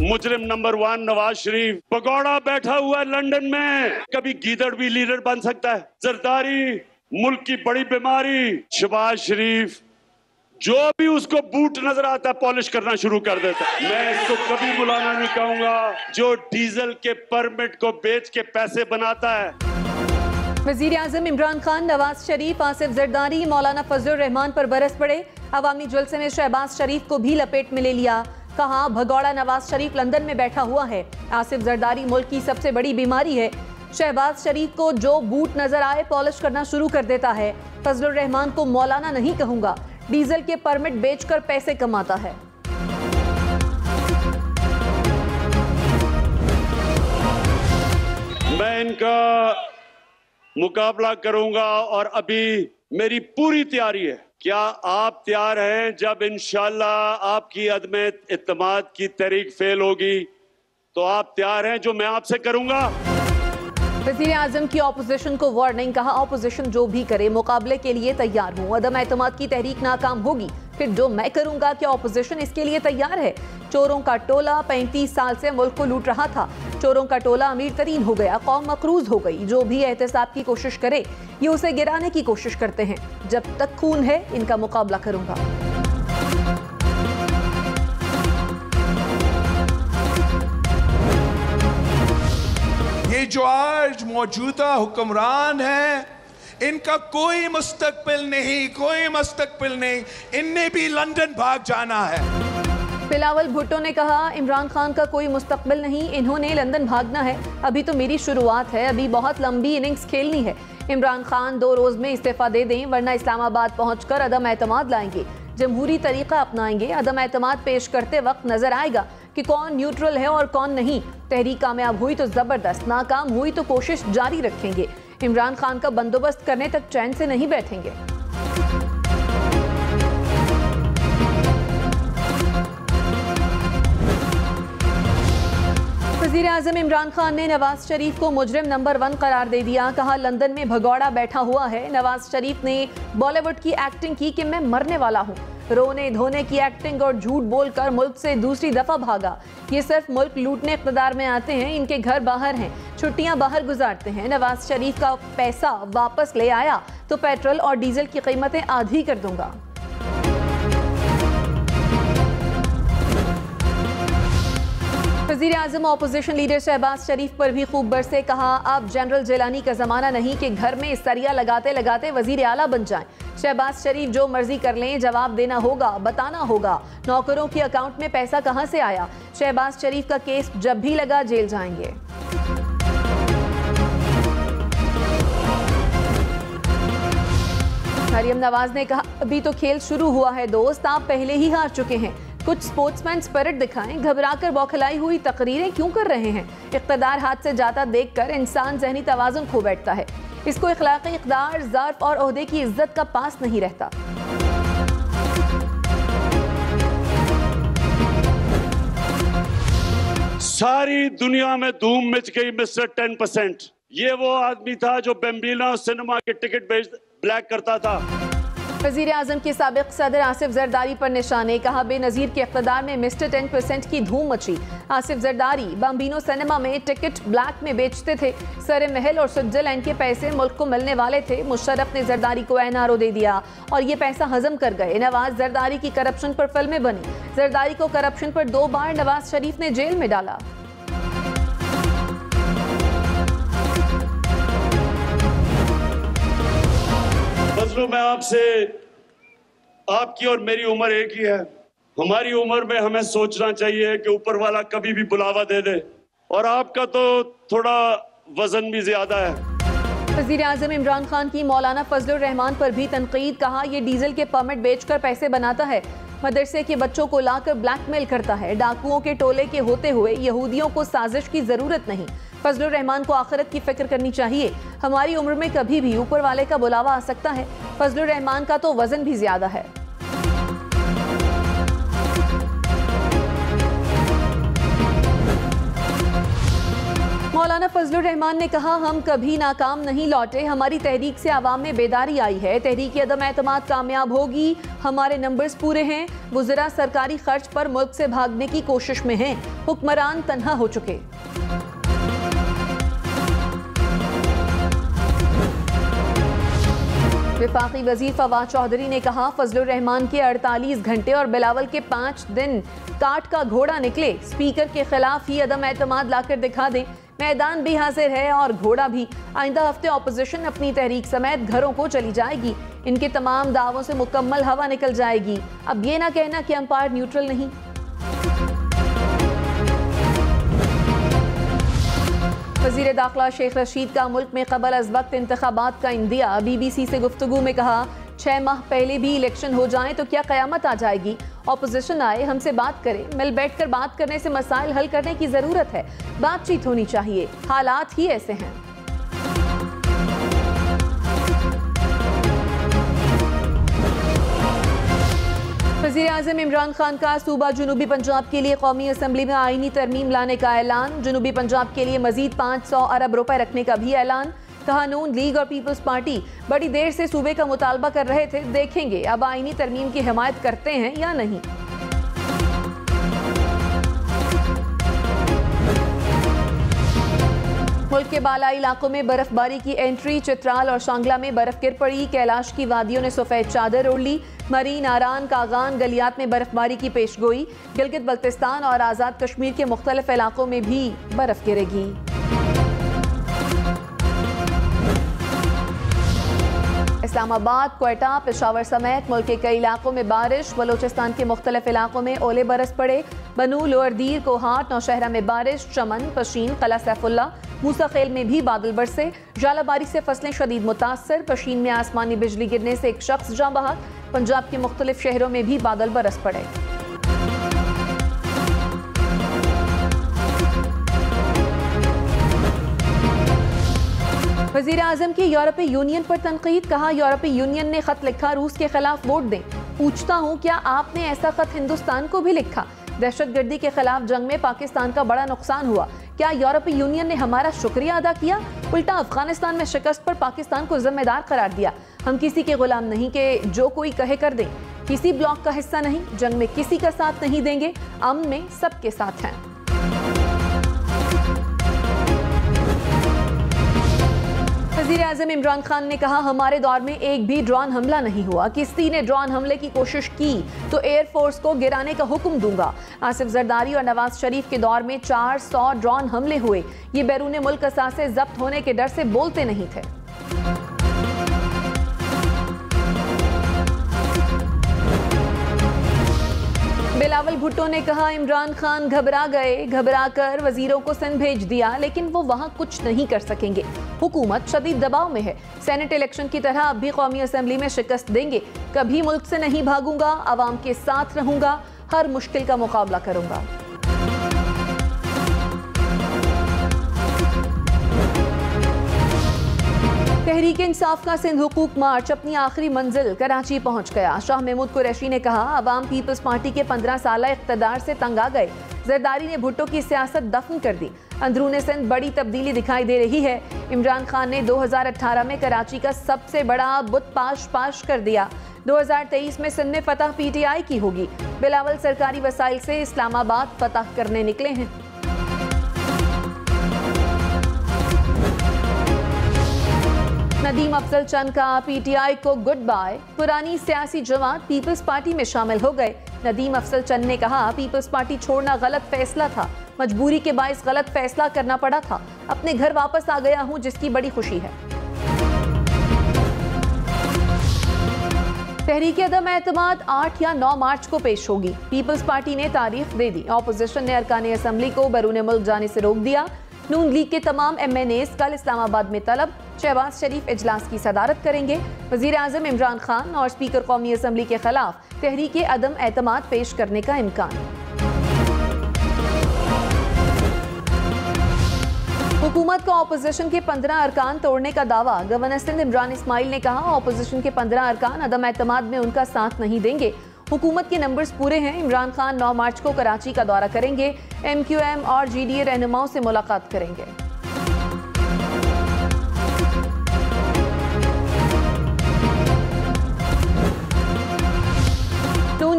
मुजरिम नंबर 1 नवाज शरीफ पगौड़ा बैठा हुआ है लंदन में। कभी गीदड़ भी लीडर बन सकता है। जरदारी मुल्क की बड़ी बीमारी। शहबाज शरीफ जो भी उसको बूट नजर आता है पॉलिश करना शुरू कर देता है। मैं इसको कभी बुलाना नहीं कहूंगा जो डीजल के परमिट को बेच के पैसे बनाता है। वजीर आजम इमरान खान, नवाज शरीफ, आसिफ जरदारी, मौलाना फजलुर रहमान पर बरस पड़े। अवामी जुलसे में शहबाज शरीफ को भी लपेट में ले लिया। कहा भगौड़ा नवाज शरीफ लंदन में बैठा हुआ है। आसिफ जरदारी मुल्क की सबसे बड़ी बीमारी है। शहबाज शरीफ को जो बूट नजर आए पॉलिश करना शुरू कर देता है। फजलुर रहमान को मौलाना नहीं कहूंगा, डीजल के परमिट बेचकर पैसे कमाता है। मैं इनका मुकाबला करूंगा और अभी मेरी पूरी तैयारी है। क्या आप तैयार हैं जब इंशाल्लाह आपकी अदम इत्तेमाद की तहरीक फेल होगी तो आप तैयार हैं जो मैं आपसे करूंगा? वज़ीर आज़म की ऑपोजिशन को वार्निंग। कहा ऑपोजिशन जो भी करे मुकाबले के लिए तैयार हूँ। अदम एतमाद की तहरीक नाकाम होगी फिर जो मैं करूंगा क्या ऑपोजिशन इसके लिए तैयार है? चोरों का टोला 35 साल से मुल्क को लूट रहा था। चोरों का टोला अमीर तरीन हो गया, कौम मकरूज हो गई। जो भी एहतसाब की कोशिश करे ये उसे गिराने की कोशिश करते हैं। जब तक खून है इनका मुकाबला करूंगा। ये जो आज मौजूदा हुक्मरान है इनका कोई मुस्तकबिल नहीं, कोई मुस्तकबिल नहीं। इनने भी लंदन भाग जाना है। बिलावल भुट्टो ने कहा इमरान खान का कोई मुस्तकबिल नहीं, इन्होंने लंदन भागना है। अभी तो मेरी शुरुआत है, अभी बहुत लंबी इनिंग्स खेलनी है। इमरान खान 2 रोज में इस्तीफा दे दें वरना इस्लामाबाद पहुंचकर अदम एतमाद लाएंगे, जमहूरी तरीका अपनाएंगे। अदम एतमाद पेश करते वक्त नजर आएगा कि कौन न्यूट्रल है और कौन नहीं। तहरीक कामयाब हुई तो जबरदस्त, नाकाम हुई तो कोशिश जारी रखेंगे। इमरान खान का बंदोबस्त करने तक चैन से नहीं बैठेंगे। वज़ीर आज़म इमरान खान ने नवाज शरीफ को मुजरिम नंबर 1 करार दे दिया। कहा लंदन में भगौड़ा बैठा हुआ है। नवाज शरीफ ने बॉलीवुड की एक्टिंग की कि मैं मरने वाला हूँ। रोने धोने की एक्टिंग और झूठ बोलकर मुल्क से दूसरी दफा भागा। ये सिर्फ मुल्क लूटने इक़्तिदार में आते हैं, इनके घर बाहर हैं, छुट्टियां बाहर गुजारते हैं। नवाज शरीफ का पैसा वापस ले आया तो पेट्रोल और डीजल की कीमतें आधी कर दूंगा। वज़ीर आज़म ऑपोजिशन लीडर शहबाज शरीफ पर भी खूब बरसे। कहा अब जनरल जिलानी का जमाना नहीं कि घर में सरिया लगाते लगाते वजीर आला बन जाएं। शहबाज शरीफ जो मर्जी कर लें, जवाब देना होगा, बताना होगा नौकरों के अकाउंट में पैसा कहां से आया। शहबाज शरीफ का केस जब भी लगा जेल जाएंगे। मरियम नवाज ने कहा अभी तो खेल शुरू हुआ है दोस्त, आप पहले ही हार चुके हैं। कुछ स्पोर्ट्समैन स्पिरिट दिखाएं। घबराकर बौखलाई हुई तकरीरें क्यों कर रहे हैं? इक़्तिदार हाथ से जाता देखकर इंसान ज़हनी तवाज़ुन खो बैठता है। इसको इखलाक़ी इक़्तिदार, ज़र्फ़ और ओहदे की इज्जत का पास नहीं रहता। सारी दुनिया में धूम मच गई मिस्टर 10%। ये वो आदमी था जो बेम्बीना सिनेमा के टिकट ब्लैक करता था। वज़ीर आज़म के साबिक़ सदर आसिफ जरदारी पर निशाने। कहा बेनज़ीर के इक़्तिदार में मिस्टर 10% की धूम मची। आसिफ जरदारी बम्बीनो सिनेमा में टिकट ब्लैक में बेचते थे। सरे महल और स्विट्जरलैंड के पैसे मुल्क को मिलने वाले थे। मुशर्रफ ने जरदारी को NRO दे दिया और ये पैसा हजम कर गए। नवाज जरदारी की करप्शन पर फिल्में बनी। जरदारी को करप्शन पर 2 बार नवाज शरीफ ने जेल में डाला। मैं आपसे, आपकी और मेरी उम्र एक ही है। हमारी उम्र में हमें सोचना चाहिए कि ऊपर वाला कभी भी बुलावा दे दे, और आपका तो थोड़ा वजन भी ज्यादा है। वज़ीर आज़म इमरान खान की मौलाना फजलुर रहमान पर भी तनकीद। कहा ये डीजल के परमिट बेचकर पैसे बनाता है, मदरसे के बच्चों को लाकर ब्लैकमेल करता है। डाकुओं के टोले के होते हुए यहूदियों को साजिश की जरूरत नहीं। फजलुर रहमान को आखिरत की फिक्र करनी चाहिए। हमारी उम्र में कभी भी ऊपर वाले का बुलावा आ सकता है। फजलुर रहमान का तो वजन भी ज्यादा है। मौलाना मौलाना फजलुर रहमान ने कहा, हम कभी नाकाम नहीं लौटे, हमारी तहरीक से आवाम में बेदारी आई है, तहरीक अदम एतमाद कामयाब होगी, हमारे नंबर्स पूरे हैं, वुज़रा सरकारी खर्च पर मुल्क से भागने की कोशिश में हैं, हुक्मरान तन्हा हो चुके। वफाकी वजीर फवाद चौधरी ने कहा, फजलुर रहमान के 48 घंटे और बिलावल के 5 दिन काट का घोड़ा निकले, स्पीकर के खिलाफ ही अदम एतमाद लाकर दिखा दें, मैदान भी हाजिर है और घोड़ा भी। आइंदा हफ्ते ऑपोजिशन अपनी तहरीक समेत घरों को चली जाएगी, इनके तमाम दावों से मुकम्मल हवा निकल जाएगी। अब ये ना कहना कि अंपायर न्यूट्रल नहीं। वज़ीर दाखिला शेख रशीद का मुल्क में क़बल अज़ वक्त इंतख़ाबात का इंदिया। BBC से गुफ्तगू में कहा, 6 माह पहले भी इलेक्शन हो जाएं तो क्या क़यामत आ जाएगी। ऑपोजिशन आए, हमसे बात करे, मिल बैठ कर बात करने से मसाइल हल करने की ज़रूरत है, बातचीत होनी चाहिए, हालात ही ऐसे हैं। वज़ीर आज़म इमरान खान का सूबा जनूबी पंजाब के लिए कौमी असम्बली में आईनी तरमीम लाने का ऐलान। जनूबी पंजाब के लिए मजीद 500 अरब रुपए रखने का भी ऐलान। कहा, नून लीग और पीपल्स पार्टी बड़ी देर से सूबे का मुतालबा कर रहे थे, देखेंगे अब आईनी तरमीम की हिमायत करते हैं या नहीं। मुल्क के बालाई इलाकों में बर्फबारी की एंट्री। चित्राल और शांगला में बर्फ गिर पड़ी। कैलाश की वादियों ने सफेद चादर ओढ़ ली। मरी, नारान, कागान, गलियात में बर्फबारी की पेशगोई। गिलगित बल्तिस्तान और आज़ाद कश्मीर के मुख्तलिफ इलाकों में भी बर्फ गिरेगी। इस्लामाबाद, क्वेटा, पेशावर समेत मुल्क के कई इलाकों में बारिश। बलोचिस्तान के मुख्तलिफ इलाकों में ओले बरस पड़े। बनू, लोअर दीर, कोहाट, नौशहरा में बारिश। चमन, पशीन, कला सैफुल्ला, मूसा खेल में भी बादल बरसे। जालाबारी से फसलें शदीद मुतासर। पशीन में आसमानी बिजली गिरने से एक शख्स जाँ बहक। पंजाब के मुख्तलिफ शहरों में भी बादल बरस पड़े। वज़ीर आज़म की यूरोपीय यूनियन पर तनकीद। कहा, यूरोपीय यूनियन ने खत लिखा, रूस के खिलाफ वोट दें। पूछता हूँ, क्या आपने ऐसा खत हिंदुस्तान को भी लिखा? दहशतगर्दी के खिलाफ जंग में पाकिस्तान का बड़ा नुकसान हुआ, क्या यूरोपीय यूनियन ने हमारा शुक्रिया अदा किया? उल्टा अफगानिस्तान में शिकस्त पर पाकिस्तान को जिम्मेदार करार दिया। हम किसी के गुलाम नहीं कि जो कोई कहे कर दें, किसी ब्लॉक का हिस्सा नहीं, जंग में किसी का साथ नहीं देंगे, अमन में सबके साथ हैं। वज़ीर आज़म इमरान खान ने कहा, हमारे दौर में एक भी ड्रोन हमला नहीं हुआ, किसी ने ड्रोन हमले की कोशिश की तो एयरफोर्स को गिराने का हुक्म दूंगा। आसिफ जरदारी और नवाज शरीफ के दौर में 400 ड्रोन हमले हुए, ये बैरून मुल्क असासे जब्त होने के डर से बोलते नहीं थे। बिलावल भुट्टो ने कहा, इमरान खान घबरा गए, घबरा कर वजीरों को सिंध भेज दिया, लेकिन वो वहां कुछ नहीं कर सकेंगे। हुकूमत शदीद दबाव में है, सेनेट इलेक्शन की तरह अब भी कौमी असम्बली में शिकस्त देंगे। कभी मुल्क से नहीं भागूंगा, आवाम के साथ रहूंगा, हर मुश्किल का मुकाबला करूंगा। तहरीक इंसाफ का सिंध हुकूक मार्च अपनी आखिरी मंजिल कराची पहुंच गया। शाह महमूद कुरैशी ने कहा, अवाम पीपल्स पार्टी के 15 साल इक़्तिदार से तंग आ गए। जरदारी ने भुट्टो की सियासत दफन कर दी। अंदरूने सिंध बड़ी तब्दीली दिखाई दे रही है। इमरान खान ने 2018 में कराची का सबसे बड़ा बुत पाश कर दिया। 2023 में सिंध में फतह PTI की होगी। बिलावल सरकारी वसाइल से इस्लामाबाद फतह करने निकले हैं। नदीम अफजल चंद का PTI को गुड बाय। पुरानी सियासी जमात पीपल्स पार्टी में शामिल हो गए। नदीम अफजल चंद ने कहा, पीपल्स पार्टी छोड़ना गलत फैसला था, मजबूरी के बायस गलत फैसला करना पड़ा था। अपने घर वापस आ गया हूं, जिसकी बड़ी खुशी है। तहरीक अदम एतमाद 8 या 9 मार्च को पेश होगी। पीपल्स पार्टी ने तारीख दे दी। ऑपोजिशन ने अरकान असम्बली को बैरून मुल्क जाने से रोक दिया। नून लीग के तमाम MNAs कल इस्लामाबाद में तलब। शहबाज शरीफ इजलास की सदारत करेंगे। वज़ीर आज़म इमरान खान और स्पीकर कौमी असम्बली के खिलाफ तहरीक अदम एतमाद पेश करने का इम्कान। हुकूमत का ऑपोजिशन के 15 अरकान तोड़ने का दावा। गवर्नर सिंध इमरान इस्माइल ने कहा, ऑपोजिशन के 15 अरकान अदम एतमाद में उनका साथ नहीं देंगे। हुकूमत के नंबर्स पूरे हैं। इमरान खान 9 मार्च को कराची का दौरा करेंगे। MQM और GDA रहनुमाओं से मुलाकात करेंगे।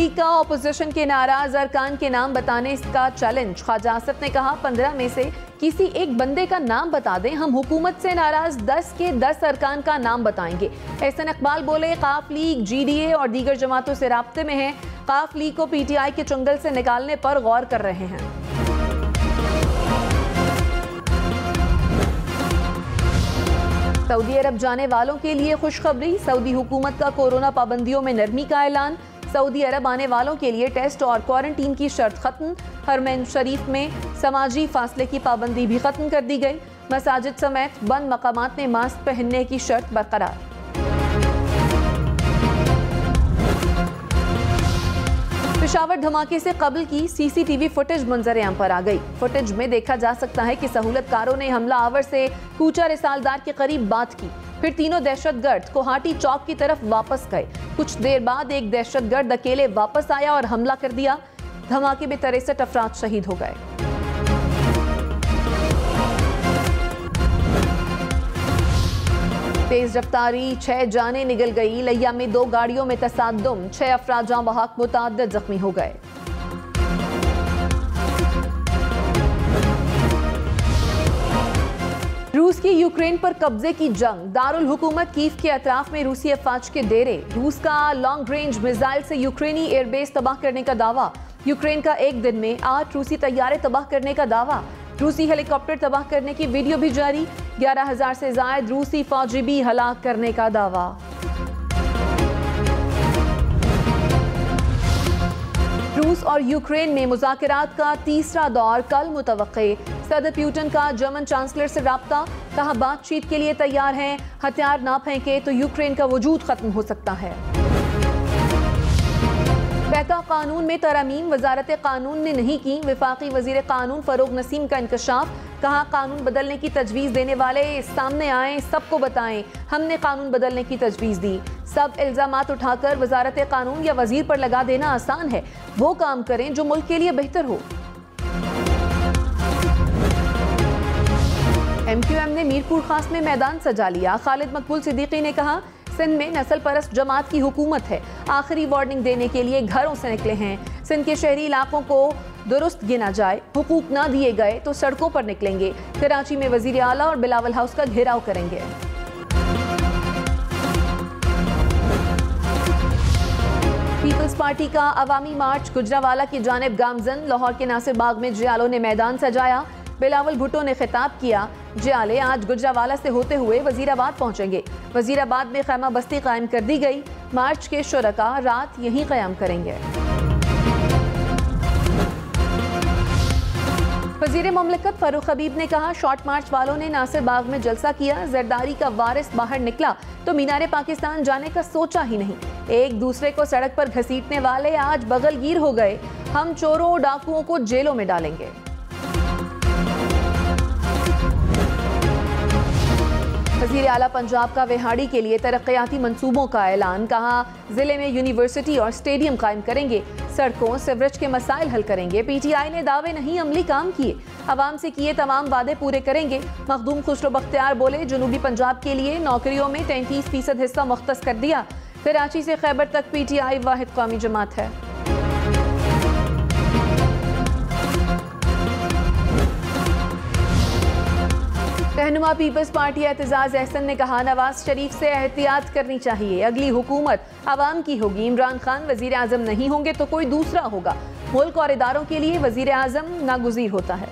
लीग का ऑपोजिशन के नाराज अरकान के नाम बताने का चैलेंज। ख्वाजा आसिफ ने कहा 15 में से किसी एक बंदे का नाम बता दें, हम हुकूमत से नाराज 10 के 10 अरकान का नाम बताएंगे। एहसन इकबाल बोले काफ लीग GDA और दीगर जमातों से राब्ते में है, काफ लीग को PTI के चुंगल से निकालने पर गौर कर रहे हैं। सऊदी अरब जाने वालों के लिए खुशखबरी, सऊदी हुकूमत का कोरोना पाबंदियों में नरमी का ऐलान। सऊदी अरब आने वालों के लिए टेस्ट और क्वारंटीन की शर्त खत्म। हरमैन शरीफ में समाजी फासले की पाबंदी भी खत्म कर दी गई। मसाजिद समेत बंद मकामात में मास्क पहनने की शर्त बरकरार। पेशावर धमाके से कबल की CCTV फुटेज मंजर-ए-आम पर आ गई। फुटेज में देखा जा सकता है कि सहूलतकारों ने हमला आवर से कूचा रिसालदार के करीब बात की, फिर तीनों दहशतगर्द कोहाटी चौक की तरफ वापस गए। कुछ देर बाद एक दहशतगर्द अकेले वापस आया और हमला कर दिया। धमाके में 63 अफराद शहीद हो गए। तेज रफ्तारी, 6 जानें निगल गई। लिया में 2 गाड़ियों में तसादुम, 6 अफराद जाँ बहक, मुतअद्दिद जख्मी हो गए। रूस की यूक्रेन पर कब्जे की जंग, दारुल हुकूमत कीव के अतराफ में रूसी अफवाज के डेरे। रूस का लॉन्ग रेंज मिसाइल से यूक्रेनी एयरबेस तबाह करने का दावा। यूक्रेन का एक दिन में 8 रूसी तैयारे तबाह करने का दावा। रूसी हेलीकॉप्टर तबाह करने की वीडियो भी जारी। 11,000 से जायद रूसी फौजी भी हलाक करने का दावा। रूस और यूक्रेन में मुज़ाकरात का तीसरा दौर कल मुतवक्के। सदर पुतिन का जर्मन चांसलर से राब्ता, कहा बातचीत के लिए तैयार हैं, हथियार ना फेंके तो यूक्रेन का वजूद खत्म हो सकता है। बैका कानून में तरमीम, वजारत कानून ने नहीं की। वफाकी वजीर कानून फरोग नसीम का इंकशाफ, कहा कानून बदलने की तजवीज़ देने वाले सामने आए, सबको बताएं हमने कानून बदलने की तजवीज़ दी। सब इल्ज़ामात उठाकर वजारत कानून या वजीर पर लगा देना आसान है, वो काम करें जो मुल्क के लिए बेहतर हो। MQM ने मीरपुर खास में मैदान सजा लिया। खालिद मकबूल सिद्दीकी ने कहा सिंध में नस्ल परस्त जमात की हुकूमत है, आखिरी वार्निंग देने के लिए घरों से निकले हैं। सिंध के शहरी इलाकों को दुरुस्त गिना जाए, हुकूक ना दिए गए तो सड़कों पर निकलेंगे। कराची में वजीर आला और बिलावल हाउस का घेराव करेंगे। पीपल्स पार्टी का अवामी मार्च गुजरावाला की जानिब गामजन। लाहौर के नासिर बाग में जियालों ने मैदान सजाया। बिलावल भुट्टो ने खिताब किया। जियाले आज गुजरावाला से होते हुए वजीराबाद पहुंचेंगे। वजीराबाद में खैमा बस्ती कायम कर दी गई। मार्च के शुरका रात यहीं कयाम करेंगे। वजीर मुमलिकत फारूक हबीब ने कहा शॉर्ट मार्च वालों ने नासिर बाग में जलसा किया, जरदारी का वारिस बाहर निकला तो मीनारे पाकिस्तान जाने का सोचा ही नहीं। एक दूसरे को सड़क पर घसीटने वाले आज बगलगीर हो गए। हम चोरों डाकुओं को जेलों में डालेंगे। वज़ीर आला पंजाब का विहाड़ी के लिए तरक्याती मंसूबों का ऐलान, कहा जिले में यूनिवर्सिटी और स्टेडियम कायम करेंगे, सड़कों सीवरेज के मसाइल हल करेंगे। PTI ने दावे नहीं अमली काम किए, आवाम से किए तमाम वादे पूरे करेंगे। मखदूम खुसरो बख्तियार बोले जनूबी पंजाब के लिए नौकरियों में 33% हिस्सा मुख्तस कर दिया। कराची से खैबर तक PTI वाहिद कौमी जमात है। रहनुमा पीपल्स पार्टी एतजाज अहसन ने कहा नवाज शरीफ से एहतियात करनी चाहिए, अगली हुकूमत आवाम की होगी। इमरान खान वजीर आजम नहीं होंगे तो कोई दूसरा होगा। मुल्क और इदारों के लिए वजीर आजम नागुज़ीर होता है।